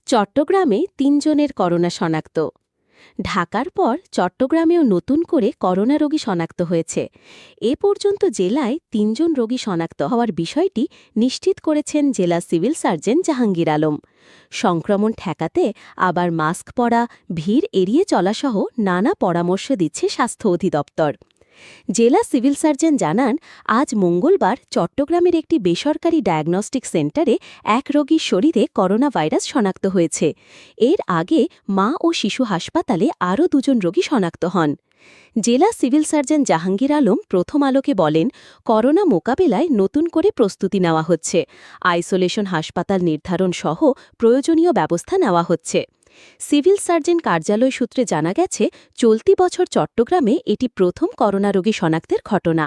চট্টগ্রামে ৩ জনের করোনা শনাক্ত। ঢাকার পর চট্টগ্রামেও নতুন করে করোনা রোগী শনাক্ত হয়েছে। এ পর্যন্ত জেলায় ৩ জন রোগী শনাক্ত হওয়ার বিষয়টি নিশ্চিত করেছেন জেলা সিভিল সার্জন জাহাঙ্গীর আলম। সংক্রমণ ঠেকাতে আবার মাস্ক পরা, ভিড় এড়িয়ে চলাসহ নানা পরামর্শ দিচ্ছে স্বাস্থ্য অধিদপ্তর। জেলা সিভিল সার্জন জানান, আজ মঙ্গলবার চট্টগ্রামের একটি বেসরকারি ডায়াগনস্টিক সেন্টারে এক রোগীর শরীরে করোনা ভাইরাস শনাক্ত হয়েছে। এর আগে মা ও শিশু হাসপাতালে আরও ২ জন রোগী শনাক্ত হন। জেলা সিভিল সার্জন জাহাঙ্গীর আলম প্রথম আলোকে বলেন, করোনা মোকাবেলায় নতুন করে প্রস্তুতি নেওয়া হচ্ছে। আইসোলেশন হাসপাতাল নির্ধারণ সহ প্রয়োজনীয় ব্যবস্থা নেওয়া হচ্ছে। সিভিল সার্জন কার্যালয় সূত্রে জানা গেছে, চলতি বছর চট্টগ্রামে এটি প্রথম করোনা রোগী শনাক্তের ঘটনা।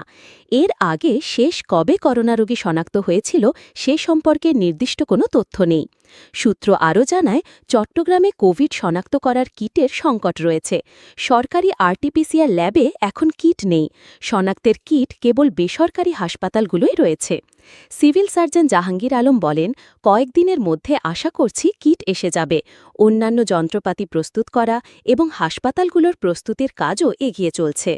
এর আগে শেষ কবে করোনা রোগী শনাক্ত হয়েছিল সে সম্পর্কে নির্দিষ্ট কোনো তথ্য নেই। সূত্র আরও জানায়, চট্টগ্রামে কোভিড শনাক্ত করার কিটের সংকট রয়েছে। সরকারি আরটিপিসিআর ল্যাবে এখন কিট নেই। শনাক্তের কিট কেবল বেসরকারি হাসপাতালগুলোই রয়েছে। সিভিল সার্জন জাহাঙ্গীর আলম বলেন, কয়েকদিনের মধ্যে আশা করছি কিট এসে যাবে। অন্যান্য যন্ত্রপাতি প্রস্তুত করা এবং হাসপাতালগুলোর প্রস্তুতির কাজও এগিয়ে চলছে।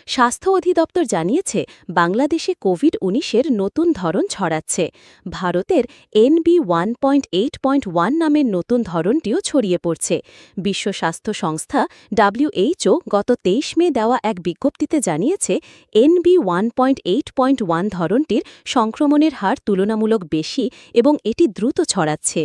স্বাস্থ্য অধিদপ্তর জানিয়েছে, বাংলাদেশে কোভিড-১৯-এর নতুন ধরন ছড়াচ্ছে। ভারতের NB1.8.1 নামের নতুন ধরনটিও ছড়িয়ে পড়ছে। বিশ্ব স্বাস্থ্য সংস্থা WHO গত ২৩ মে দেওয়া এক বিজ্ঞপ্তিতে জানিয়েছে, NB1.8.1 ধরনটির সংক্রমণের হার তুলনামূলক বেশি এবং এটি দ্রুত ছড়াচ্ছে।